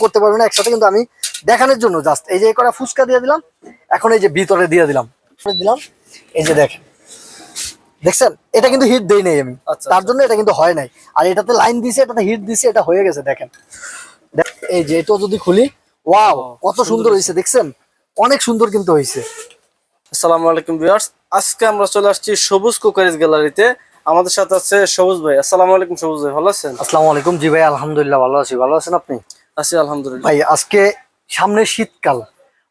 করতে পারবেন না একসাথে, কিন্তু আমি দেখানোর জন্য জাস্ট এই যে কটা ফুচকা দিয়ে দিলাম। এখন এই যে ভিতরে দিয়ে দিলাম দিলাম এই যে দেখেন, দেখছেন এটা কিন্তু হিট দেই নাই আমি, তার জন্য এটা কিন্তু হয় নাই। আর এটাতে লাইন দিছে, এটাতে হিট দিছে, এটা হয়ে গেছে। দেখেন এই যে এটা যদি খুলি, ওয়াও কত সুন্দর হয়েছে, দেখছেন অনেক সুন্দর কিন্তু হয়েছে। আসসালামু আলাইকুম ভিউয়ার্স, আজকে আমরা চলে আসছি সবুজ কুকারিজ গ্যালারিতে। আমাদের সাথে আছে সবুজ ভাই। আসসালামু আলাইকুম সবুজ ভাই, ভালো আছেন? আসসালামু আলাইকুম। জি ভাই আলহামদুলিল্লাহ ভালো আছি, ভালো আছেন আপনি? আছি আলহামদুলিল্লাহ। ভাই আজকে সামনে শীতকাল,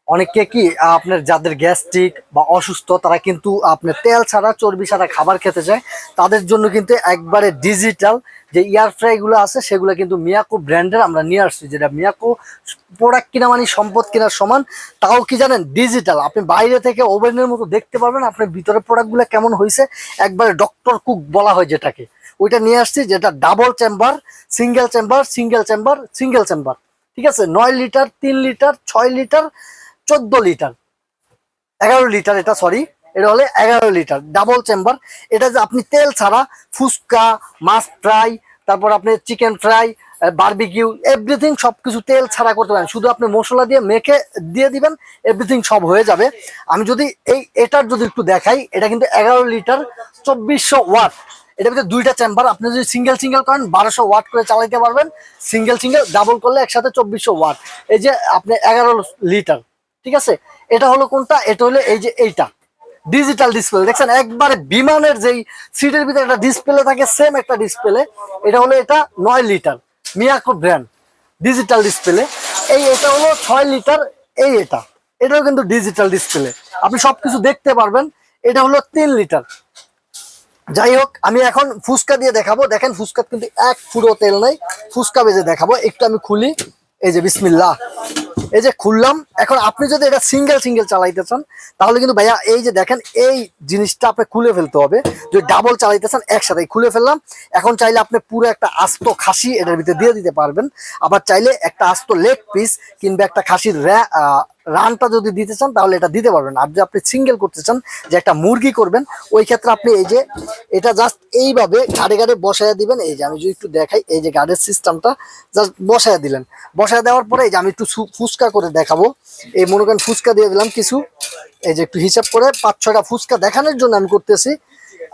অনেকে কি আপনার যাদের গ্যাস্ট্রিক বা অসুস্থ তারা কিন্তু আপনার তেল ছাড়া চর্বি ছাড়া খাবার খেতে চায়, তাদের জন্য কিন্তু একবারে ডিজিটাল যে এয়ার ফ্রাই গুলো আছে সেগুলো কিন্তু মিয়াকো ব্র্যান্ডের আমরা নিয়ে আসছি। যেটা মিয়াকো প্রোডাক্ট কিনা মানে সম্পদ কেনার সমান। তাও কি জানেন, ডিজিটাল। আপনি বাইরে থেকে ওভেনের মতো দেখতে পারবেন, আপনার ভিতরে প্রোডাক্টগুলো কেমন হয়েছে একবারে ডক্টর কুক বলা হয় যেটাকে, ওইটা নিয়ে আসছি। যেটা double chamber, single chamber, single chamber, single chamber, ঠিক আছে। 9 litre, 3 litre, 6 litre, 14 litre, 11 litre, এটা সরি, এটা হলে 11 লিটার ডাবল চেম্বার। এটা যে আপনি তেল ছাড়া ফুচকা, মাছ ফ্রাই, তারপর আপনি চিকেন ফ্রাই, বারবিকিউ, এভরিথিং সবকিছু তেল ছাড়া করতে পারেন। শুধু আপনি মশলা দিয়ে মেখে দিয়ে দিবেন, এভরিথিং সব হয়ে যাবে। আমি যদি এটার যদি একটু দেখাই, এটা কিন্তু 11 লিটার 2400 ওয়াট। এটার ভিতরে দুইটা চেম্বার, আপনি যদি সিঙ্গেল সিঙ্গেল করেন 1200 ওয়াট করে চালাইতে পারবেন, সিঙ্গেল সিঙ্গেল ডাবল করলে একসাথে 2400 ওয়াট। এই যে আপনি 11 লিটার, ঠিক আছে। এটা হলো কোনটা, এটা হলো এই যে এইটা ডিজিটাল ডিসপ্লে, দেখছেন একবারে বিমানের যেই সিটের ভিতরে একটা ডিসপ্লে থাকে সেম একটা ডিসপ্লে। এটা হলো এটা 9 litre Miyako brand digital display. এটা হলো 6 লিটার, এটাও কিন্তু ডিজিটাল ডিসপ্লে, আপনি সবকিছু দেখতে পারবেন। এটা হলো 3 লিটার। যাই হোক, আমি এখন ফুচকা দিয়ে দেখাবো। দেখেন ফুচকা কিন্তু এক ফুটো তেল নাই, ফুচকা ভেজে দেখাবো। একটু আমি খুলি, এই যে বিসমিল্লাহ, এই যে খুললাম। এখন আপনি যদি এটা সিঙ্গেল সিঙ্গেল চালাইতে চান তাহলে কিন্তু ভাইয়া এই যে দেখেন এই জিনিসটা আপনি খুলে ফেলতে হবে। যদি ডাবল চালাইতে চান একসাথে খুলে ফেললাম। এখন চাইলে আপনি পুরো একটা আস্ত খাসি এটার ভিতরে দিয়ে দিতে পারবেন, আবার চাইলে একটা আস্ত লেগ পিস কিংবা একটা খাসির রানটা যদি দিতে চান তাহলে এটা দিতে পারবেন। আর যদি আপনি সিঙ্গেল করতে চান যে একটা মুরগি করবেন, ওই ক্ষেত্রে আপনি এই যে এটা জাস্ট এইভাবে গাড়ে গাড়ে বসায় দিবেন। এই যে আমি যদি একটু দেখাই, এই যে গাড়ির সিস্টেমটা জাস্ট বসায় দিলেন। বসায় দেওয়ার পরে এই যে আমি একটু ফুচকা করে দেখাবো। এই মনে করেন ফুচকা দিয়ে দিলাম কিছু, এই যে একটু হিসাব করে 5-6টা ফুচকা দেখানোর জন্য আমি করতেছি।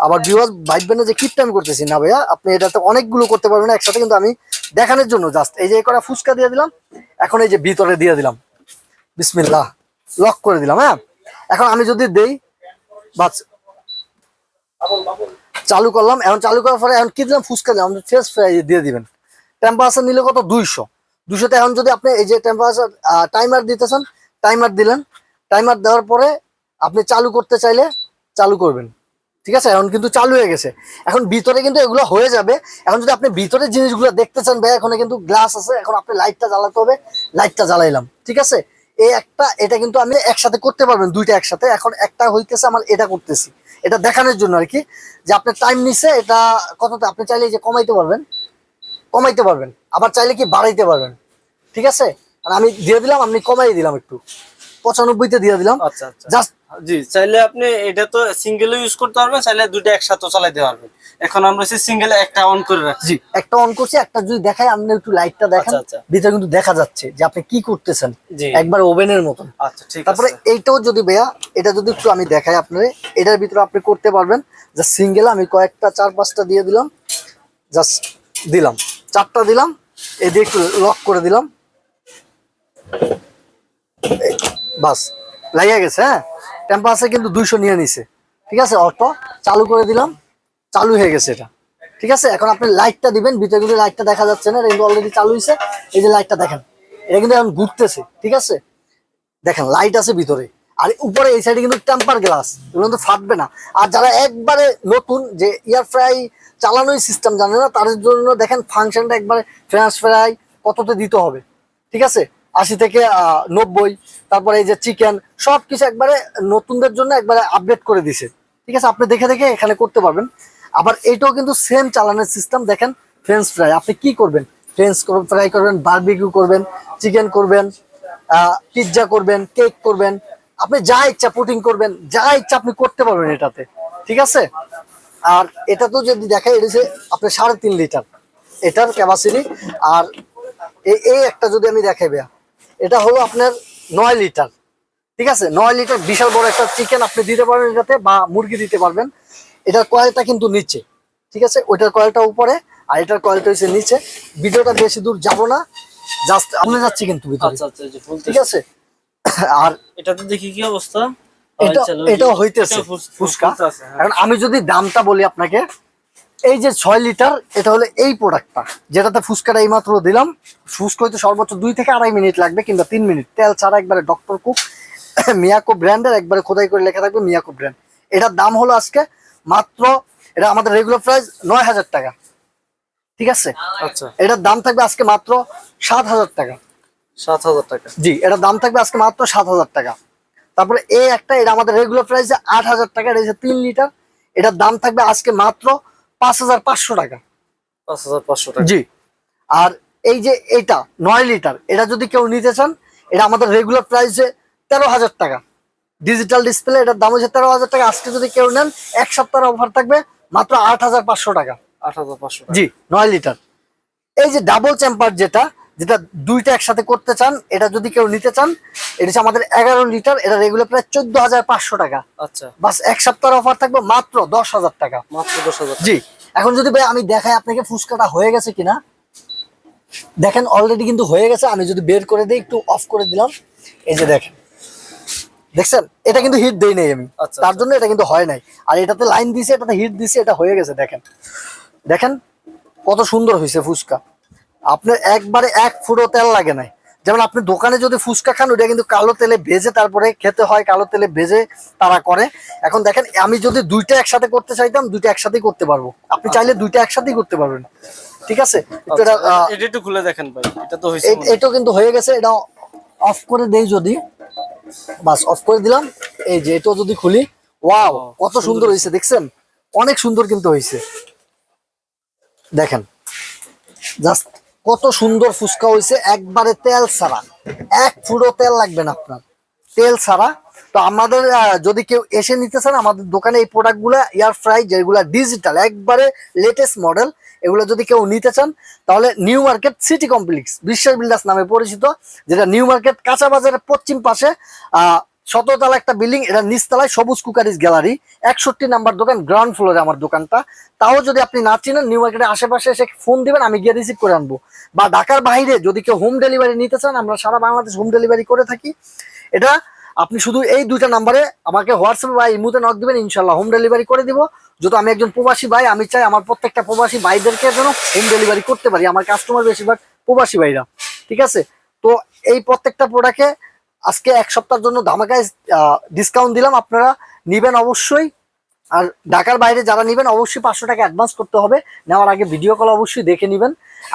আবার ভিউয়ার্স ভাববেন না যে কিপটা আমি করতেছি, না ভাইয়া, আপনি এটাতে অনেকগুলো করতে পারবেন একসাথে, কিন্তু আমি দেখানোর জন্য জাস্ট এই যে কটা ফুচকা দিয়ে দিলাম। এখন এই যে ভিতরে দিয়ে দিলাম, বিসমিল্লাহ, লক করে দিলাম। হ্যাঁ, এখন আমি যদি দেই বাস, চালু করলাম। এখন চালু করার পরে এখন কি দিলাম, ফুচকা দিলাম। ফ্রেশ ফ্রাই দিয়ে দিবেন। টেম্পারেচার নিলে কত, 200তে। এখন যদি আপনি এই যে টেম্পারেচার টাইমার দিতে চান, টাইমার দিলেন। টাইমার দেওয়ার পরে আপনি চালু করতে চাইলে চালু করবেন, ঠিক আছে। এখন কিন্তু চালু হয়ে গেছে। এখন ভিতরে কিন্তু এগুলো হয়ে যাবে। এখন যদি আপনি ভিতরে জিনিসগুলো দেখতে চান ভাই, এখন কিন্তু গ্লাস আছে। এখন আপনি লাইটটা জ্বালাতে হবে, লাইটটা জ্বালাইলাম, ঠিক আছে। এটা কিন্তু আমি একসাথে করতে পারবেন, দুইটা একসাথে। এখন একটা হইতেছে আমার, এটা করতেছি এটা দেখানোর জন্য আর কি, যে আপনার টাইম নিচ্ছে এটা কতটা। আপনি চাইলে যে কমাইতে পারবেন, আবার চাইলে কি বাড়াইতে পারবেন, ঠিক আছে। আর আমি দিয়ে দিলাম, আমি কমাই দিলাম একটু, 95-তে দিয়ে দিলাম। আচ্ছা আচ্ছা, জাস্ট জি, চাইলে আপনি এটা তো সিঙ্গেলও ইউজ করতে পারবেন, চাইলে দুটো একসাথে চালাতে পারবেন। এখন আমরা সিঙ্গেলে একটা অন করে রাখছি। জি, একটা অন করছি। একটা যদি দেখাই, আপনি একটু লাইটটা দেখেন, ভিতরে কিন্তু দেখা যাচ্ছে যে আপনি কি করতেছেন, একবার ওভেনের মতন। আচ্ছা ঠিক আছে। তারপরে এইটাও যদি ভাইয়া, এটা যদি একটু আমি দেখাই আপনার, এটার ভিতরে আপনি করতে পারবেন। যে সিঙ্গেল আমি কয়েকটা 4-5টা দিয়ে দিলাম, জাস্ট দিলাম, 4টা দিলাম, এদিকে একটু লক করে দিলাম, বাস লাগিয়ে গেছে। হ্যাঁ, টেম্পারেচার কিন্তু 200 নিয়ে নিছে, ঠিক আছে। অটো চালু করে দিলাম, চালু হয়ে গেছে এটা, ঠিক আছে। এখন আপনি লাইটটা দিবেন, ভিতরে কিন্তু লাইটটা দেখা যাচ্ছে না, এটা কিন্তু অলরেডি চালু হয়েছে। এই যে লাইটটা দেখেন, এটা কিন্তু এখন ঘুরতেছে, ঠিক আছে। দেখেন লাইট আছে ভিতরে। আর উপরে এই সাইডে কিন্তু টেম্পার গ্লাস, এগুলো কিন্তু ফাটবে না। আর যারা একবারে নতুন, যে এয়ার ফ্রাই চালানোই সিস্টেম জানে না, তাদের জন্য দেখেন ফাংশনটা একবারে ফ্রেঞ্চ ফ্রাই কততে দিতে হবে, ঠিক আছে, 80 থেকে 90। তারপরে এই যে চিকেন, সবকিছু একবারে নতুনদের জন্য একবারে আপডেট করে দিছে, ঠিক আছে। আপনি দেখে দেখে এখানে করতে পারবেন। আবার এইটাও কিন্তু সেম চালানোর সিস্টেম। দেখেন ফ্রেঞ্চ ফ্রাই আপনি কি করবেন, ফ্রেঞ্চ ফ্রাই করবেন, বারবিকিউ করবেন, চিকেন করবেন, পিৎজা করবেন, কেক করবেন, আপনি যা ইচ্ছা পুটিং করবেন, যা ইচ্ছা আপনি করতে পারবেন এটাতে, ঠিক আছে। আর এটা তো যদি দেখাই, এটা হচ্ছে আপনার 3.5 লিটার এটার ক্যাপাসিটি। আর এই একটা যদি আমি দেখাই ভাইয়া, এটা হলো আপনার 9 লিটার, ঠিক আছে? 9 লিটার বিশাল বড় একটা চিকেন আপনি দিতে পারবেন এটাতে, বা মুরগি দিতে পারবেন। এটার কয়েলটা কিন্তু নিচে, ঠিক আছে? ওইটার কয়েলটা উপরে আর এটার কয়েলটা হচ্ছে নিচে। ভিডিওটা বেশি দূর যাব না, জাস্ট আমি যাচ্ছি কিন্তু ভিতরে, আচ্ছা আচ্ছা, এই যে ফুল, ঠিক আছে? আর এটাতে দেখি কি অবস্থা। এটাও হইতেছে ফুসকা। এখন আমি যদি দামটা বলি আপনাকে, এই যে 6 লিটার, এটা হলো এই প্রোডাক্টটা যেটাতে ফুসকাটা এইমাত্র দিলাম। ফুসকা হইতে সর্বোচ্চ 2 থেকে 2.5 মিনিট লাগবে, কিংবা 3 মিনিট, তেল ছাড়া, একবারে ডক্টর কুক মিয়াকো ব্র্যান্ডের, একবারে খোদাই করে লেখা থাকবে মিয়াকো ব্র্যান্ড। এটার দাম হলো আজকে মাত্র, এটা আমাদের রেগুলার প্রাইস 9,000 টাকা, ঠিক আছে? আচ্ছা, এটার দাম থাকবে আজকে মাত্র 7,000 টাকা। 7,000 টাকা। জি, এটার দাম থাকবে আজকে মাত্র 7,000 টাকা। তারপরে এই একটা, এটা আমাদের রেগুলার প্রাইসে 8,000 টাকা, এটা হচ্ছে 3 লিটার। এটার দাম থাকবে আজকে মাত্র 5,500 টাকা। 5,500 টাকা। জি। আর এই যে এটা 9 লিটার, এটা যদি কেউ নিতে চান, এটা আমাদের রেগুলার প্রাইসে 13,000 টাকা। ডিজিটাল ডিসপ্লে, এটার দাম হচ্ছে 13,000 টাকা। আজকে যদি কেউ নেন, এক সপ্তাহের অফার থাকবে মাত্র 8,500 টাকা। 8,500 টাকা। জি, 9 লিটার। এই যে ডাবল চেম্পার, যেটা যেটা দুইটা একসাথে করতে চান, এটা যদি কেউ নিতে চান, এটা হচ্ছে আমাদের 11 লিটার, এটা রেগুলার প্রায় 14,500 টাকা। আচ্ছা, বাস এক সপ্তাহের অফার থাকবে মাত্র 10,000 টাকা। মাত্র 10,000। জি। এখন যদি ভাই আমি দেখাই আপনাকে ফুসকাটা হয়ে গেছে কিনা, দেখেন অলরেডি কিন্তু হয়ে গেছে। আমি যদি বের করে দিই, একটু অফ করে দিলাম, এই যে দেখেন, দেখছেন? এটা কিন্তু হিট দেই নাই আমি, আচ্ছা, তার জন্য এটা কিন্তু হয় নাই। আর এটাতে লাইন দিছে, এটাতে হিট দিছে, এটা হয়ে গেছে। দেখেন, দেখেন কত সুন্দর হয়েছে ফুসকা। আপনার একবারে 1 ফুটও তেল লাগে নাই। যেমন আপনি দোকানে যদি ফুচকা খান, ওটা কিন্তু কালো তেলে ভেজে তারপরে খেতে হয়, কালো তেলে ভেজে তারা করে। এখন দেখেন, আমি যদি দুইটা একসাথে করতে চাইতাম, দুইটা একসাথেই করতে পারবো। আপনি চাইলে দুইটা একসাথেই করতে পারবেন, ঠিক আছে? একটু এটা এটা একটু খুলে দেখেন ভাই, এটা তো হইছে। এটাও কিন্তু হয়ে গেছে। এটা অফ করে দেই যদি, বাস অফ করে দিলাম। এই যে এটাও যদি খুলি, ওয়াও কত সুন্দর হয়েছে, দেখছেন? অনেক সুন্দর কিন্তু হয়েছে, দেখেন জাস্ট কত সুন্দর ফুচকা হয়েছে, একবারে তেল ছাড়া। 1 ফুটও তেল লাগবে না আপনার, তেল ছাড়া। তো আমাদের যদি কেউ এসে নিতে চান, আমাদের দোকানে এই প্রোডাক্টগুলো এয়ার ফ্রাই, যেগুলো ডিজিটাল একবারে লেটেস্ট মডেল, এগুলো যদি কেউ নিতে চান, তাহলে নিউ মার্কেট সিটি কমপ্লেক্স বিশ্বাস বিল্ডার্স নামে পরিচিত, যেটা নিউ মার্কেট কাঁচা বাজারের পশ্চিম পাশে 17 তলা একটা বিল্ডিং, এটা নিচতলায় সবুজ কুকারিজ গ্যালারি, 61 নাম্বার দোকান, গ্রাউন্ড ফ্লোরে আমার দোকানটা। তাও যদি আপনি না চিনেন, নিউ মার্কেটের আশেপাশে এসে ফোন দিবেন, আমি গিয়ে রিসিভ করে আনবো। বা ঢাকার বাইরে যদি কেউ হোম ডেলিভারি নিতে চান, আমরা সারা বাংলাদেশ হোম ডেলিভারি করে থাকি। এটা আপনি শুধু এই দুইটা নাম্বারে আমাকে হোয়াটসঅ্যাপে বা ইমুতে নক দিবেন, ইনশাল্লাহ হোম ডেলিভারি করে দিব। যেহেতু আমি একজন প্রবাসী ভাই, আমি চাই আমার প্রত্যেকটা প্রবাসী ভাইদেরকে যেন হোম ডেলিভারি করতে পারি। আমার কাস্টমার বেশিরভাগ প্রবাসী ভাইরা, ঠিক আছে? তো এই প্রত্যেকটা প্রোডাক্টে আজকে 1 সপ্তাহের জন্য ধামাকায় ডিসকাউন্ট দিলাম, আপনারা নিবেন অবশ্যই। আর ঢাকার বাইরে যারা নিবেন, অবশ্যই 500 টাকা অ্যাডভান্স করতে হবে। নেওয়ার আগে ভিডিও কল অবশ্যই দেখে নিবেন।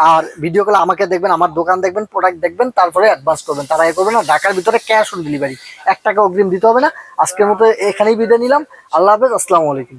আর ভিডিও কলে আমাকে দেখবেন, আমার দোকান দেখবেন, প্রোডাক্ট দেখবেন, তারপরে অ্যাডভান্স করবেন। তারা এ করবেন না, ঢাকার ভিতরে ক্যাশ অন ডেলিভারি, 1 টাকা অগ্রিম দিতে হবে না। আজকের মতো এখানেই বিদায় নিলাম। আল্লাহ হাফেজ, আসসালামু আলাইকুম।